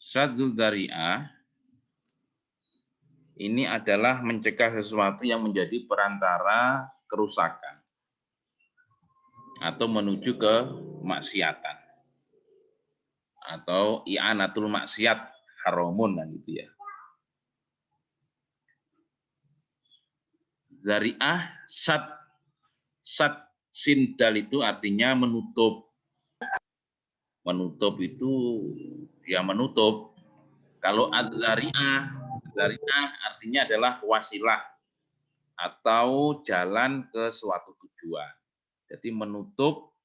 Saddul Dzari'ah ini adalah mencegah sesuatu yang menjadi perantara kerusakan atau menuju ke maksiatan atau i'anatul maksiat haramun gitu ya. Dzari'ah sad sindal itu artinya menutup. Menutup itu ya menutup. Kalau dzari'ah artinya adalah wasilah atau jalan ke suatu tujuan. Jadi menutup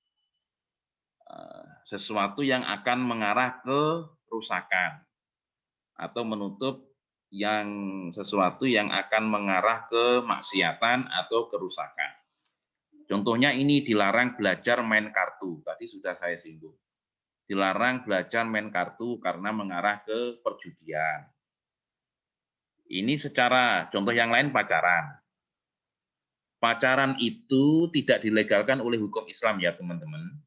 sesuatu yang akan mengarah ke kerusakan atau menutup yang sesuatu yang akan mengarah ke maksiatan atau kerusakan. Contohnya ini dilarang belajar main kartu. Tadi sudah saya singgung. Dilarang belajar main kartu karena mengarah ke perjudian. Ini secara contoh yang lain pacaran. Pacaran itu tidak dilegalkan oleh hukum Islam ya teman-teman.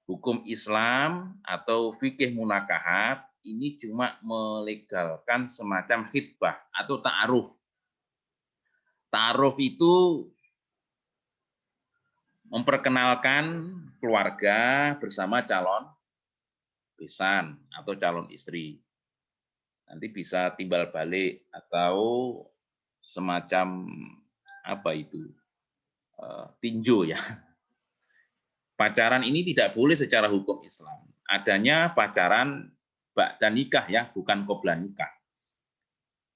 Hukum Islam atau fikih munakahat ini cuma melegalkan semacam khitbah atau ta'aruf. Ta'aruf itu memperkenalkan keluarga bersama calon besan atau calon istri. Nanti bisa timbal balik atau semacam apa itu tinjau ya. Pacaran ini tidak boleh secara hukum Islam. Adanya pacaran ba'da nikah ya, bukan qobla nikah.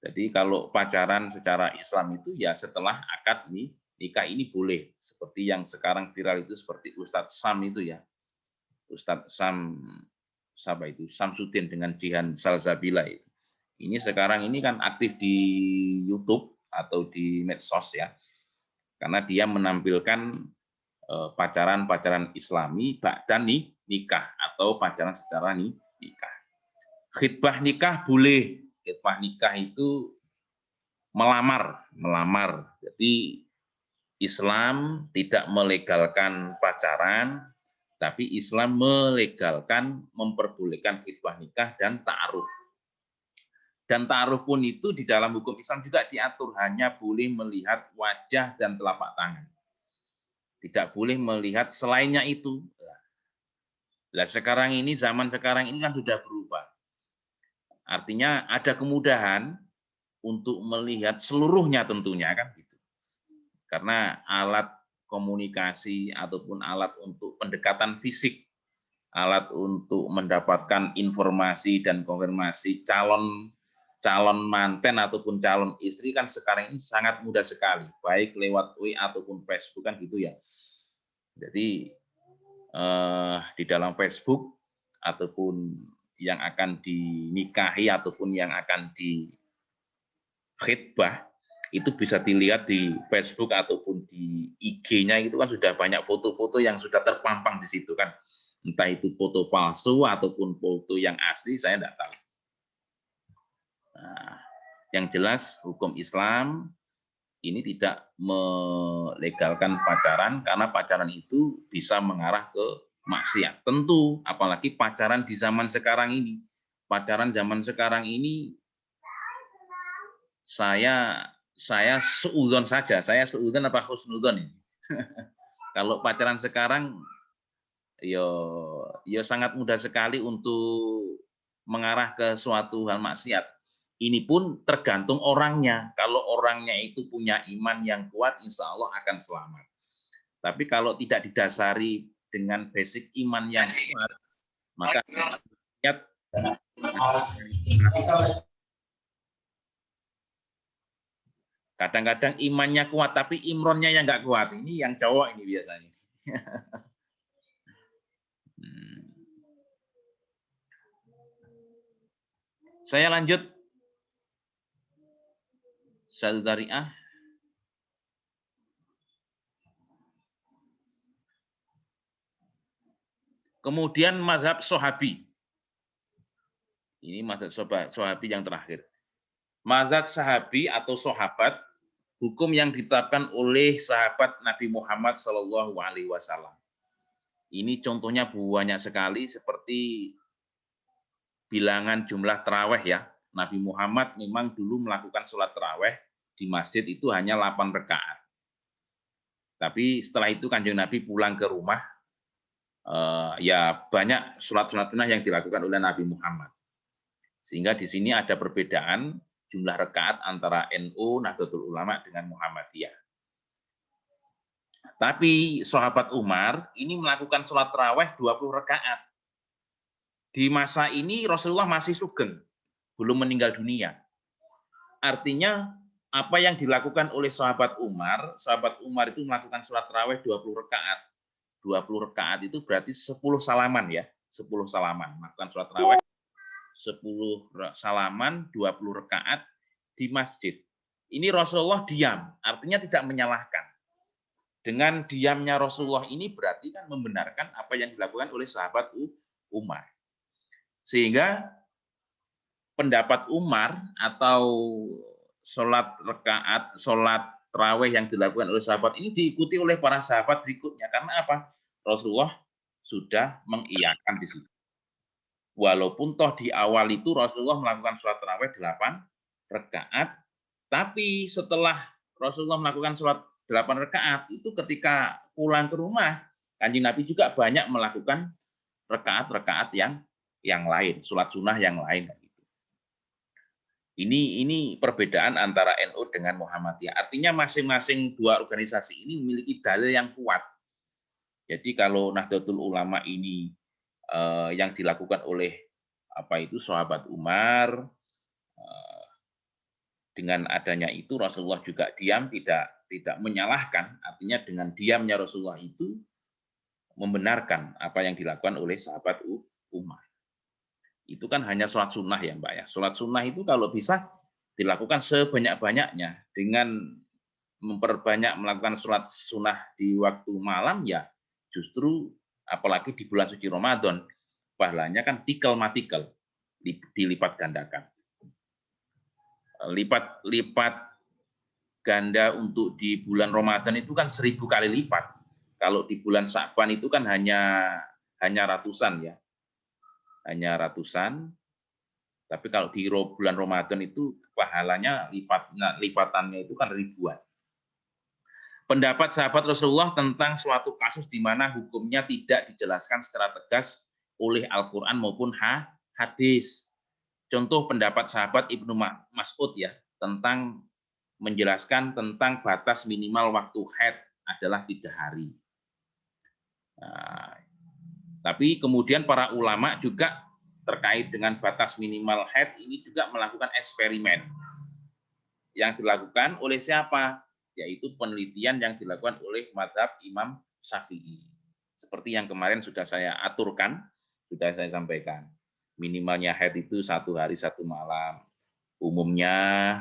Jadi kalau pacaran secara Islam itu ya setelah akad nikah ini boleh. Seperti yang sekarang viral itu seperti Ustadz Sam itu ya. Ustadz Sam siapa itu? Samsudin dengan Jihan Salsabila itu. Ini sekarang ini kan aktif di YouTube atau di medsos ya. Karena dia menampilkan pacaran-pacaran Islami ba'da nikah atau pacaran secara nikah. Khitbah nikah boleh. Khitbah nikah itu melamar. Jadi Islam tidak melegalkan pacaran, tapi Islam melegalkan, memperbolehkan khitbah nikah dan ta'aruf. Dan ta'aruf pun itu di dalam hukum Islam juga diatur, hanya boleh melihat wajah dan telapak tangan. Tidak boleh melihat selainnya itu. Nah, sekarang ini, zaman sekarang ini kan sudah berubah. Artinya ada kemudahan untuk melihat seluruhnya tentunya kan gitu. Karena alat komunikasi ataupun alat untuk pendekatan fisik, alat untuk mendapatkan informasi dan konfirmasi calon manten ataupun calon istri kan sekarang ini sangat mudah sekali, baik lewat WA ataupun Facebook kan gitu ya. Jadi di dalam Facebook ataupun yang akan dinikahi ataupun yang akan di khitbah itu bisa dilihat di Facebook ataupun di IG-nya itu kan sudah banyak foto-foto yang sudah terpampang di situ kan. Entah itu foto palsu ataupun foto yang asli, saya tidak tahu. Nah, yang jelas hukum Islam ini tidak melegalkan pacaran karena pacaran itu bisa mengarah ke maksiat. Tentu, apalagi pacaran di zaman sekarang ini. Pacaran zaman sekarang ini saya seuzon saja. Saya seuzon apa husnuzon ini? Kalau pacaran sekarang yo sangat mudah sekali untuk mengarah ke suatu hal maksiat. Ini pun tergantung orangnya. Kalau orangnya itu punya iman yang kuat, insya Allah akan selamat. Tapi kalau tidak didasari dengan basic iman yang kuat, maka kadang-kadang imannya kuat, tapi imronnya yang nggak kuat. Ini yang cowok ini biasanya. Saya lanjut. Saddul Dzari'ah. Kemudian mazhab Sahabi. Ini mazhab Sahabi yang terakhir. Mazhab Sahabi atau sahabat, hukum yang ditetapkan oleh sahabat Nabi Muhammad SAW. Ini contohnya banyak sekali seperti bilangan jumlah taraweh ya. Nabi Muhammad memang dulu melakukan sholat taraweh di masjid itu hanya 8 rakaat. Tapi setelah itu Kanjeng Nabi pulang ke rumah, ya banyak sholat-sholat sunnah yang dilakukan oleh Nabi Muhammad. Sehingga di sini ada perbedaan jumlah rakaat antara NU, Nahdlatul Ulama dengan Muhammadiyah. Tapi sahabat Umar ini melakukan sholat taraweh 20 rakaat. Di masa ini Rasulullah masih sugeng, belum meninggal dunia. Artinya apa yang dilakukan oleh sahabat Umar itu melakukan sholat taraweh 20 rakaat. 20 rakaat itu berarti 10 salaman ya, 10 salaman. Melakukan sholat taraweh 10 salaman, 20 rakaat di masjid. Ini Rasulullah diam, artinya tidak menyalahkan. Dengan diamnya Rasulullah ini berarti kan membenarkan apa yang dilakukan oleh sahabat Umar. Sehingga pendapat Umar atau sholat rakaat, sholat tarawih yang dilakukan oleh sahabat ini diikuti oleh para sahabat berikutnya. Karena apa? Rasulullah sudah mengiyakan di situ. Walaupun toh di awal itu Rasulullah melakukan sholat tarawih 8 rakaat, tapi setelah Rasulullah melakukan sholat 8 rakaat itu ketika pulang ke rumah, Kanjeng Nabi juga banyak melakukan rakaat-rakaat yang lain, sholat sunnah yang lain. Ini perbedaan antara NU dengan Muhammadiyah. Artinya masing-masing dua organisasi ini memiliki dalil yang kuat. Jadi kalau Nahdlatul Ulama ini yang dilakukan oleh sahabat Umar, dengan adanya itu Rasulullah juga diam, tidak menyalahkan. Artinya dengan diamnya Rasulullah itu membenarkan apa yang dilakukan oleh sahabat Umar. Itu kan hanya sholat sunnah ya Mbak ya. Sholat sunnah itu kalau bisa dilakukan sebanyak-banyaknya. Dengan memperbanyak melakukan sholat sunnah di waktu malam ya justru apalagi di bulan suci Ramadan pahalanya kan tikel matikel, dilipat gandakan. Lipat ganda untuk di bulan Ramadan itu kan 1000 kali lipat. Kalau di bulan Sya'ban itu kan hanya ratusan ya. Hanya ratusan. Tapi kalau di bulan Ramadan itu pahalanya lipatannya itu kan ribuan. Pendapat sahabat Rasulullah tentang suatu kasus di mana hukumnya tidak dijelaskan secara tegas oleh Al-Quran maupun hadis. Contoh pendapat sahabat Ibnu Mas'ud ya, tentang menjelaskan tentang batas minimal waktu haid adalah 3 hari. Nah, tapi kemudian para ulama juga terkait dengan batas minimal haid ini juga melakukan eksperimen. Yang dilakukan oleh siapa? Yaitu penelitian yang dilakukan oleh mazhab Imam Syafi'i. Seperti yang kemarin sudah saya aturkan, sudah saya sampaikan. Minimalnya haid itu 1 hari 1 malam. Umumnya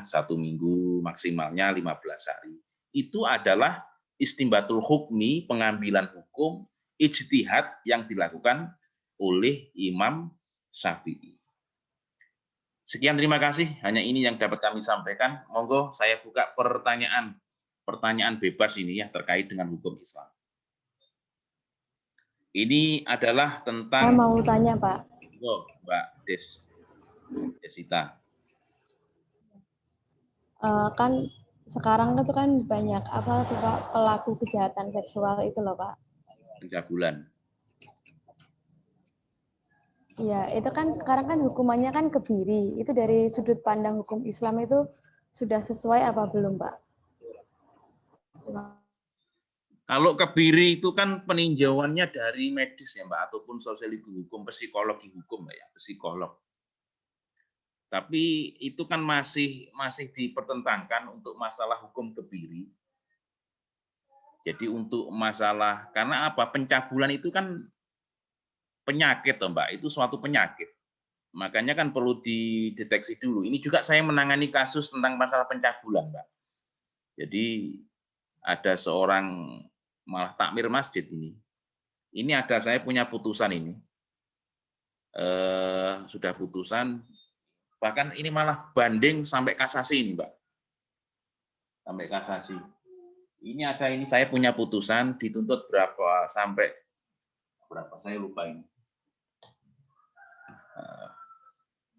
1 minggu, maksimalnya 15 hari. Itu adalah istimbatul hukmi, pengambilan hukum, ijtihad yang dilakukan oleh Imam Syafi'i. Sekian, terima kasih. Hanya ini yang dapat kami sampaikan. Monggo saya buka pertanyaan bebas ini ya terkait dengan hukum Islam. Ini adalah tentang. Saya mau tanya, Pak. Oh, Mbak Desita. Kan sekarang itu kan banyak Pak, pelaku kejahatan seksual itu loh Pak. Pencabulan. Iya, itu kan sekarang kan hukumannya kan kebiri. Itu dari sudut pandang hukum Islam itu sudah sesuai apa belum, Pak? Kalau kebiri itu kan peninjauannya dari medis ya Mbak, ataupun sosiologi hukum, psikologi hukum Mbak ya, psikolog. Tapi itu kan masih dipertentangkan untuk masalah hukum kebiri. Jadi untuk masalah, karena apa? Pencabulan itu kan penyakit toh Mbak, itu suatu penyakit. Makanya kan perlu dideteksi dulu. Ini juga saya menangani kasus tentang masalah pencabulan Mbak. Jadi ada seorang malah takmir masjid ini. Ini ada, saya punya putusan ini. Sudah putusan, bahkan ini malah banding sampai kasasi ini Mbak. Sampai kasasi. Ini ada, ini saya punya putusan, dituntut berapa, sampai berapa, saya lupa ini.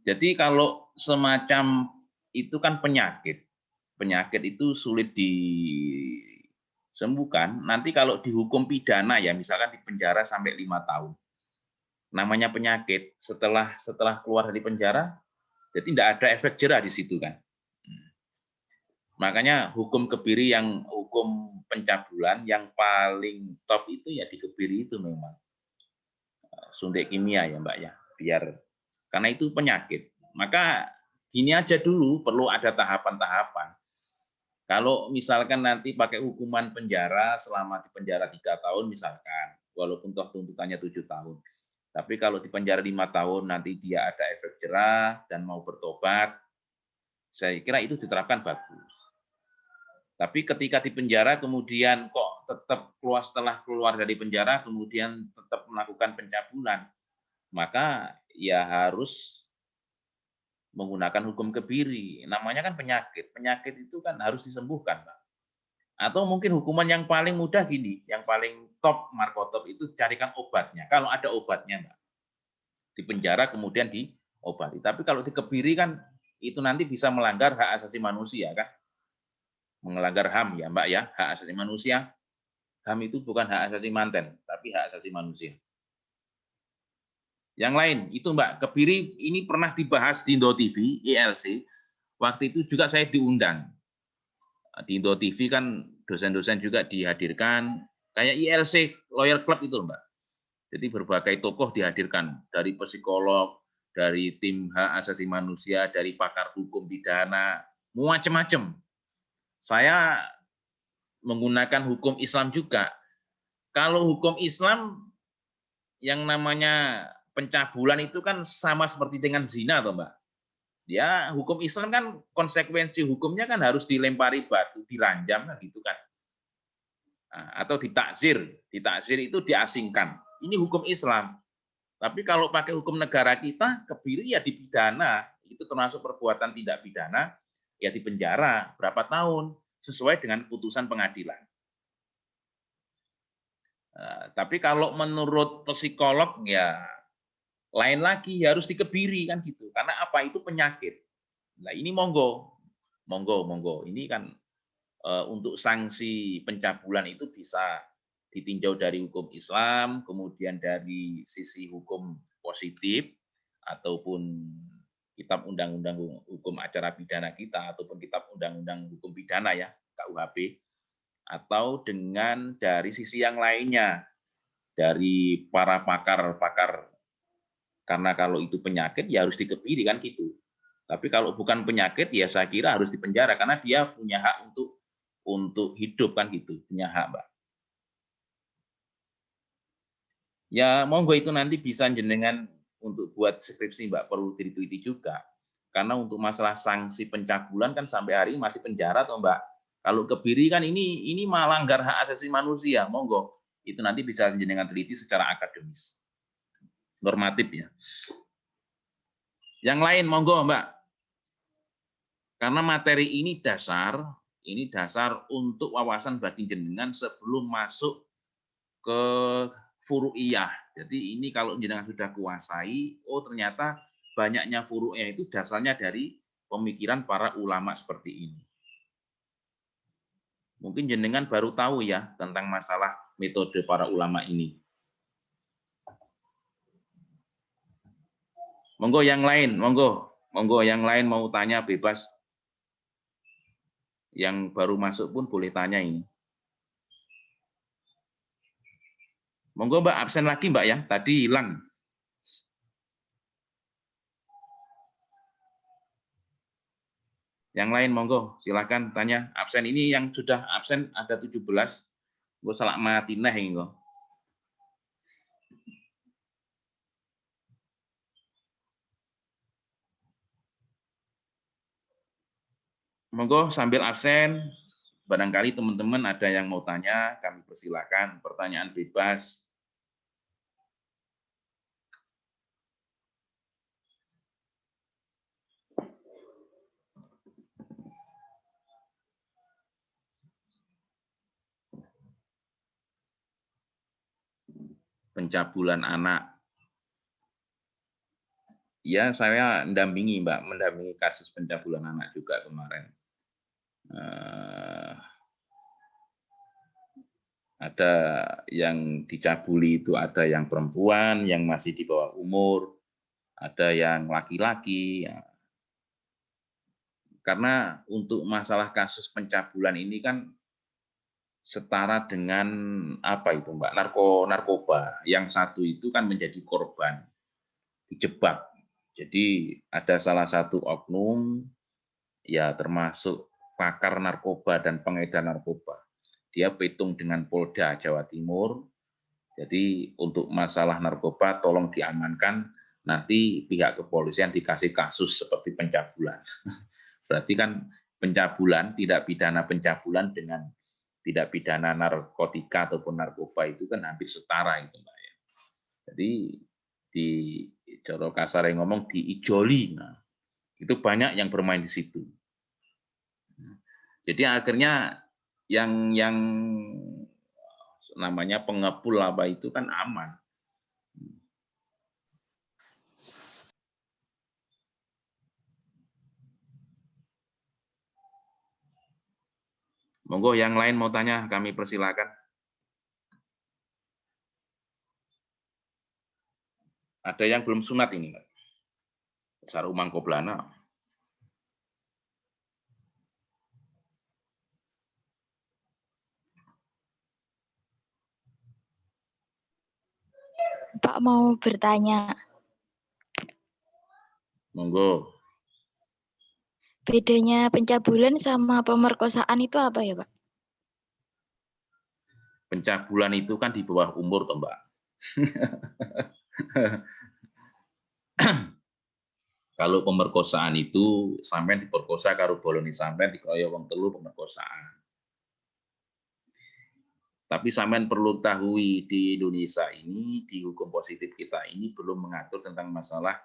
Jadi kalau semacam itu kan penyakit. Penyakit itu sulit disembuhkan. Nanti kalau dihukum pidana ya, misalkan di penjara sampai 5 tahun. Namanya penyakit, setelah keluar dari penjara, jadi tidak ada efek jerah di situ kan. Makanya hukum Kebiri yang hukum pencabulan yang paling top itu ya di Kebiri itu memang. Suntik kimia ya Mbak ya, biar karena itu penyakit. Maka gini aja dulu, perlu ada tahapan-tahapan. Kalau misalkan nanti pakai hukuman penjara selama di penjara 3 tahun misalkan, walaupun toh tuntutannya 7 tahun. Tapi kalau di penjara 5 tahun nanti dia ada efek jerah dan mau bertobat, saya kira itu diterapkan bagus. Tapi ketika di penjara kemudian kok tetap setelah keluar dari penjara kemudian tetap melakukan pencabulan, maka ya harus menggunakan hukum Kebiri. Namanya kan penyakit. Penyakit itu kan harus disembuhkan, Pak. Atau mungkin hukuman yang paling mudah gini, yang paling top, markotop itu carikan obatnya. Kalau ada obatnya, Mbak. Di penjara kemudian diobati. Tapi kalau di Kebiri kan itu nanti bisa melanggar hak asasi manusia kan. Melanggar HAM ya, Mbak ya, hak asasi manusia. HAM itu bukan hak asasi manten, tapi hak asasi manusia. Yang lain itu Mbak, Kebiri ini pernah dibahas di Indo TV, ILC. Waktu itu juga saya diundang. Di Indo TV kan dosen-dosen juga dihadirkan, kayak ILC Lawyer Club itu Mbak. Jadi berbagai tokoh dihadirkan, dari psikolog, dari tim hak asasi manusia, dari pakar hukum pidana, macam-macam. Saya menggunakan hukum Islam juga. Kalau hukum Islam yang namanya pencabulan itu kan sama seperti dengan zina, toh Mbak. Ya, hukum Islam kan konsekuensi hukumnya kan harus dilempari batu, diranjam kan gitu kan. Atau ditakzir. Ditakzir itu diasingkan. Ini hukum Islam. Tapi kalau pakai hukum negara kita, Kebiri ya dipidana. Itu termasuk perbuatan tidak pidana, ya dipenjara berapa tahun sesuai dengan putusan pengadilan. Tapi kalau menurut psikolog ya lain lagi, harus dikebiri kan gitu. Karena apa itu penyakit. Nah ini monggo, monggo. Ini kan untuk sanksi pencabulan itu bisa ditinjau dari hukum Islam, kemudian dari sisi hukum positif ataupun kitab undang-undang hukum acara pidana kita ataupun kitab undang-undang hukum pidana ya KUHP, atau dengan dari sisi yang lainnya dari para pakar-pakar, karena kalau itu penyakit ya harus dikebiri kan gitu. Tapi kalau bukan penyakit ya saya kira harus dipenjara karena dia punya hak untuk hidup kan gitu, punya hak, Mbak. Ya monggo itu nanti bisa jenengan untuk buat skripsi, Mbak, perlu diteliti juga. Karena untuk masalah sanksi pencabulan kan sampai hari ini masih penjara toh, Mbak. Kalau Kebiri kan ini melanggar hak asasi manusia, monggo. Itu nanti bisa jenengan teliti secara akademis. Normatif ya. Yang lain monggo, Mbak. Karena materi ini dasar untuk wawasan bagi jenengan sebelum masuk ke furu'iyah. Jadi ini kalau jenengan sudah kuasai, oh ternyata banyaknya furu'iyah itu dasarnya dari pemikiran para ulama seperti ini. Mungkin jenengan baru tahu ya tentang masalah metode para ulama ini. Monggo yang lain, monggo yang lain mau tanya bebas. Yang baru masuk pun boleh tanya ini. Monggo Mbak, absen lagi Mbak ya, tadi hilang. Yang lain monggo, silakan tanya. Absen ini yang sudah absen ada 17. Gue salah mati nah ini kok. Monggo sambil absen, barangkali teman-teman ada yang mau tanya, kami persilakan. Pertanyaan bebas. Pencabulan anak. Ya, saya mendampingi kasus pencabulan anak juga kemarin. Ada yang dicabuli itu ada yang perempuan yang masih di bawah umur, ada yang laki-laki. Ya. Karena untuk masalah kasus pencabulan ini kan setara dengan apa itu Mbak, narkoba. Yang satu itu kan menjadi korban, dijebak. Jadi ada salah satu oknum ya termasuk pakar narkoba dan pengedar narkoba. Dia petung dengan Polda Jawa Timur. Jadi untuk masalah narkoba tolong diamankan, nanti pihak kepolisian dikasih kasus seperti pencabulan. Berarti kan pencabulan, tidak pidana pencabulan dengan tidak pidana narkotika ataupun narkoba itu kan hampir setara itu Mbak ya. Jadi di Joro kasar yang ngomong diijoli. Nah, itu banyak yang bermain di situ. Jadi akhirnya yang namanya pengepul apa itu kan aman. Monggo yang lain mau tanya, kami persilakan. Ada yang belum sunat ini, Sarumang Koblana. Pak mau bertanya. Monggo. Bedanya pencabulan sama pemerkosaan itu apa ya, Pak? Pencabulan itu kan di bawah umur, toh, Mbak. Kalau pemerkosaan itu sampean diperkosa karo boloni sampean dikeroyok wong telu pemerkosaan. Tapi sampean perlu tahui di Indonesia ini, di hukum positif kita ini belum mengatur tentang masalah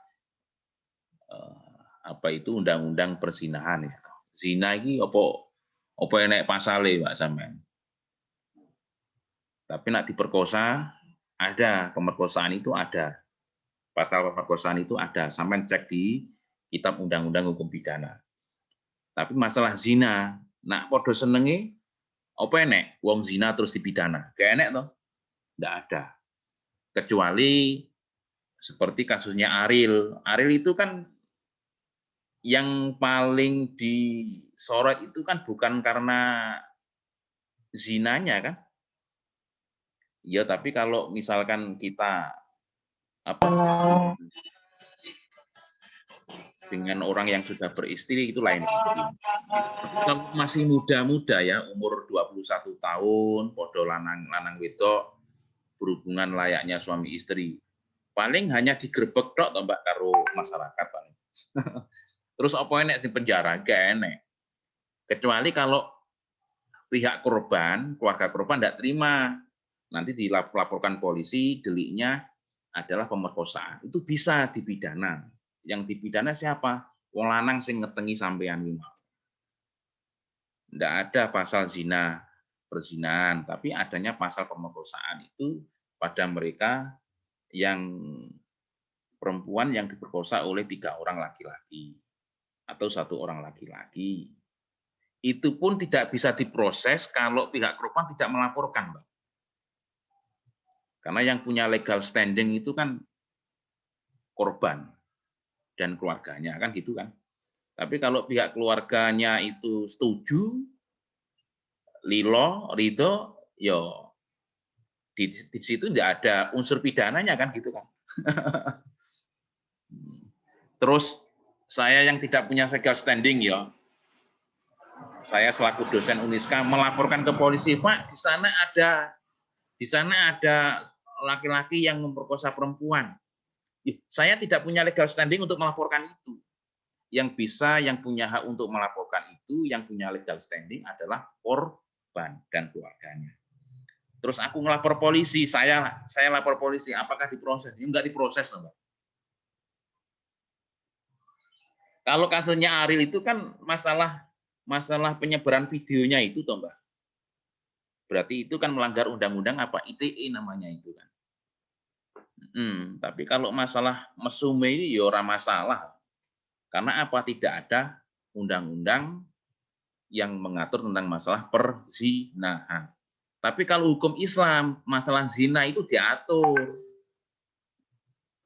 apa itu undang-undang perzinahan ya. Zina ini apa enek pasale Pak sampean. Tapi nak diperkosa ada, pemerkosaan itu ada. Pasal pemerkosaan itu ada, sampean cek di kitab undang-undang hukum pidana. Tapi masalah zina, nak podo senenge apa enek wong zina terus dipidana? Gak enek toh? Enggak ada. Kecuali seperti kasusnya Ariel. Ariel itu kan yang paling disorot itu kan bukan karena zinanya kan? Iya, tapi kalau misalkan kita dengan orang yang sudah beristri itu lain. Kalau masih muda-muda ya, umur 21 tahun, podo lanang wedok, berhubungan layaknya suami istri. Paling hanya digerebek tok toh Mbak karo masyarakat paling. Terus apa enek di penjara? Gak enek. Kecuali kalau pihak korban, keluarga korban tidak terima, nanti dilaporkan polisi, deliknya adalah pemerkosaan. Itu bisa dipidana. Yang dipidana siapa? Wong lanang sing ngetengi sampean iki. Tidak ada pasal zina, perzinahan, tapi adanya pasal pemerkosaan itu pada mereka yang perempuan yang diperkosa oleh 3 orang laki-laki atau 1 orang laki-laki. Itu pun tidak bisa diproses kalau pihak korban tidak melaporkan, Mbak. Karena yang punya legal standing itu kan korban dan keluarganya, kan gitu kan. Tapi kalau pihak keluarganya itu setuju, lilo, ridho, yo di situ tidak ada unsur pidananya kan gitu kan. Terus saya yang tidak punya legal standing ya, saya selaku dosen Uniska melaporkan ke polisi, Pak, di sana ada laki-laki yang memperkosa perempuan. Saya tidak punya legal standing untuk melaporkan itu. Yang bisa, yang punya hak untuk melaporkan itu, yang punya legal standing adalah korban dan keluarganya. Terus aku ngelapor polisi, saya lapor polisi, apakah diproses? Enggak diproses, Mbak. Kalau kasusnya Ariel itu kan masalah penyebaran videonya itu, toh, Mbak. Berarti itu kan melanggar undang-undang apa? ITE namanya itu kan. Tapi kalau masalah mesume ini ya ora masalah. Karena apa? Tidak ada undang-undang yang mengatur tentang masalah perzinahan. Tapi kalau hukum Islam, masalah zina itu diatur.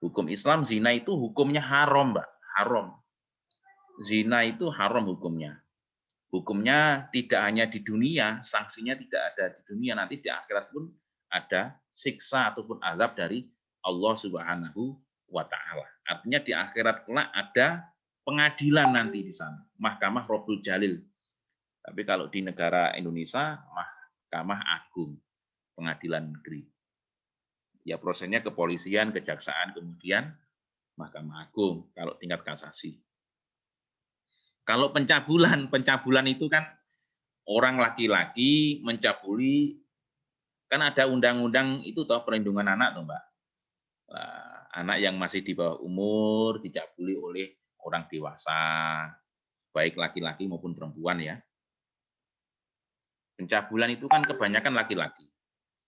Hukum Islam zina itu hukumnya haram, Mbak. Haram. Zina itu haram hukumnya. Hukumnya tidak hanya di dunia, sanksinya tidak ada di dunia, nanti di akhirat pun ada siksa ataupun azab dari Allah Subhanahu wa taala. Artinya di akhirat kelak ada pengadilan nanti di sana, Mahkamah Rabbul Jalil. Tapi kalau di negara Indonesia, Mahkamah Agung, pengadilan negeri. Ya prosesnya kepolisian, kejaksaan, kemudian Mahkamah Agung kalau tingkat kasasi. Kalau pencabulan itu kan orang laki-laki mencabuli, kan ada undang-undang itu toh perlindungan anak toh Mbak. Nah, anak yang masih di bawah umur dicabuli oleh orang dewasa, baik laki-laki maupun perempuan ya. Pencabulan itu kan kebanyakan laki-laki.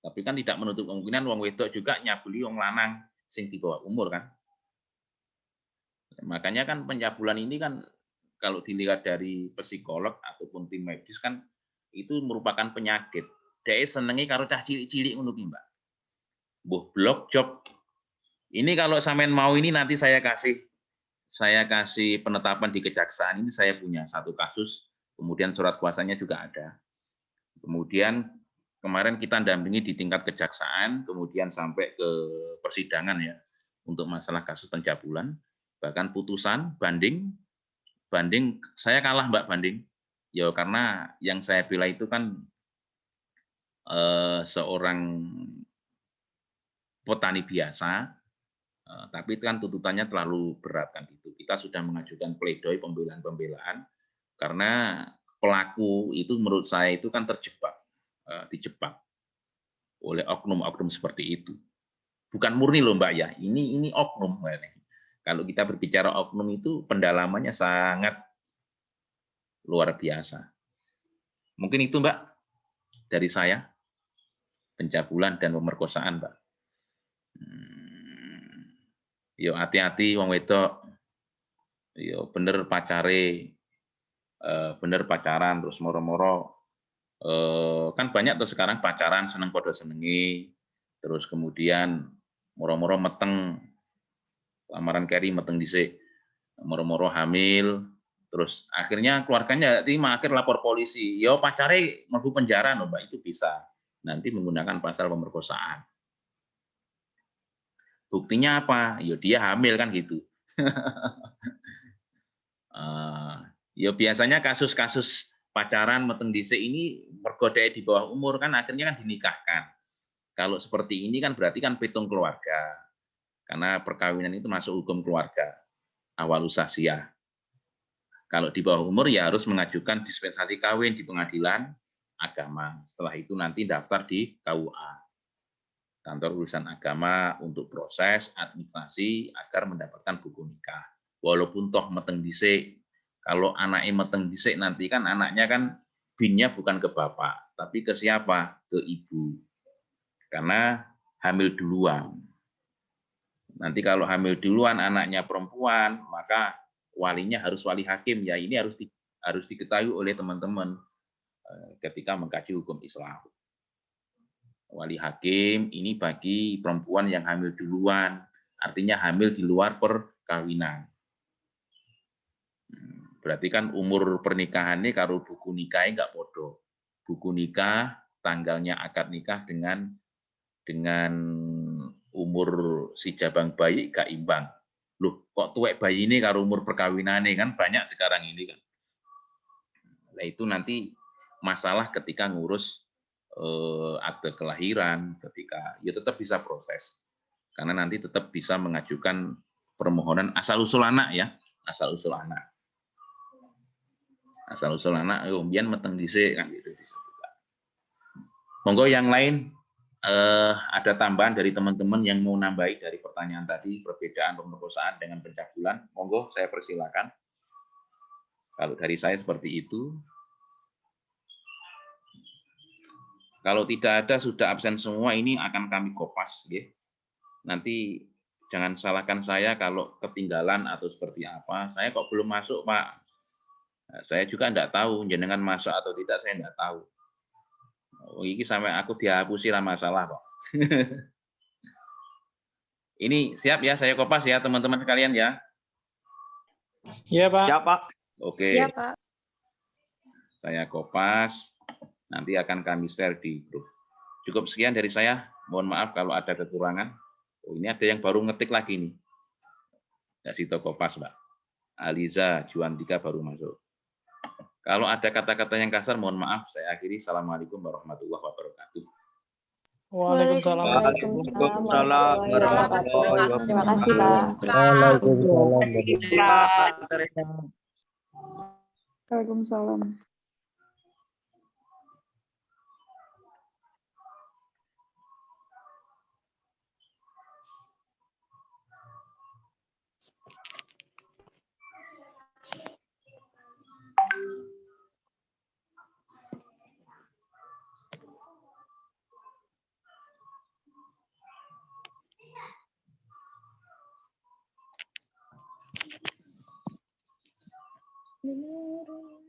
Tapi kan tidak menutup kemungkinan wong wedok juga nyabuli wong lanang sing di bawah umur kan. Makanya kan pencabulan ini kan kalau dilihat dari psikolog ataupun tim medis kan itu merupakan penyakit. Dia senengi karo cah cilik-cilik ngono ki, Mbak. Mbuh blok job. Ini kalau sampean mau ini nanti saya kasih penetapan di kejaksaan ini, saya punya satu kasus, kemudian surat kuasanya juga ada. Kemudian kemarin kita dampingi di tingkat kejaksaan, kemudian sampai ke persidangan ya untuk masalah kasus pencabulan, bahkan putusan banding saya kalah Mbak banding. Ya karena yang saya bela itu kan seorang petani biasa, tapi itu kan tuntutannya terlalu berat kan itu. Kita sudah mengajukan pledoi pembelaan karena pelaku itu menurut saya itu kan dijebak oleh oknum-oknum seperti itu. Bukan murni loh Mbak ya, ini oknum. Kalau kita berbicara oknum itu pendalamannya sangat luar biasa. Mungkin itu Mbak dari saya, pencabulan dan pemerkosaan Mbak. Yo hati-hati wong wedok, yo bener pacaran terus moro-moro kan banyak tuh sekarang pacaran seneng podo senengi, terus kemudian moro-moro meteng, lamaran keri meteng dhisik, moro-moro hamil, terus akhirnya keluarganya terima, akhir lapor polisi, yo pacare mlebu penjara loh Mbak, itu bisa nanti menggunakan pasal pemerkosaan. Buktinya apa? Yo dia hamil kan gitu. Ya biasanya kasus-kasus pacaran meteng dhisik ini mergo di bawah umur kan akhirnya kan dinikahkan. Kalau seperti ini kan berarti kan pitung keluarga. Karena perkawinan itu masuk hukum keluarga. Awal usahsiah. Kalau di bawah umur ya harus mengajukan dispensasi kawin di pengadilan agama. Setelah itu nanti daftar di KUA. Kantor urusan agama untuk proses administrasi agar mendapatkan buku nikah. Walaupun toh meteng dhisik, kalau anaknya meteng dhisik nanti kan anaknya kan binnya bukan ke bapak, tapi ke siapa? Ke ibu. Karena hamil duluan. Nanti kalau hamil duluan anaknya perempuan, maka walinya harus wali hakim ya. Ini harus diketahui oleh teman-teman ketika mengkaji hukum Islam. Wali hakim ini bagi perempuan yang hamil duluan, artinya hamil di luar perkawinan. Berarti kan umur pernikahannya karo buku nikahnya nggak podo. Buku nikah, tanggalnya akad nikah dengan umur si jabang bayi gak imbang. Loh, kok tuwek bayi ini karo umur perkawinannya kan banyak sekarang ini kan. Nah itu nanti masalah ketika ngurus akte kelahiran, ketika ya tetap bisa proses. Karena nanti tetap bisa mengajukan permohonan asal usul anak ya, asal usul anak. Asal usul anak, biyen meteng dhisik kan gitu disebutkan. Monggo yang lain ada tambahan dari teman-teman yang mau nambahi dari pertanyaan tadi, perbedaan pemerkosaan dengan pencabulan, monggo saya persilakan. Kalau dari saya seperti itu. Kalau tidak ada sudah absen semua, ini akan kami kopas, ya. nanti jangan salahkan saya kalau ketinggalan atau seperti apa. Saya kok belum masuk, Pak. Nah, saya juga enggak tahu, jenengan masuk atau tidak, saya enggak tahu. Oh, ini sampai aku dihapusi lah masalah kok. Ini siap ya, saya kopas ya teman-teman sekalian ya. Iya, Pak. Siap, Pak. Oke. Iya, Pak. Saya kopas, nanti akan kami share di grup. Cukup sekian dari saya. Mohon maaf kalau ada kekurangan. Oh, ini ada yang baru ngetik lagi nih. Dari Sito Kopas, Mbak. Aliza Juantika baru masuk. Kalau ada kata-kata yang kasar, mohon maaf. Saya akhiri. Assalamualaikum warahmatullahi wabarakatuh. Waalaikumsalam. Waalaikumsalam warahmatullahi wabarakatuh. Terima kasih, Pak. Waalaikumsalam. Bener.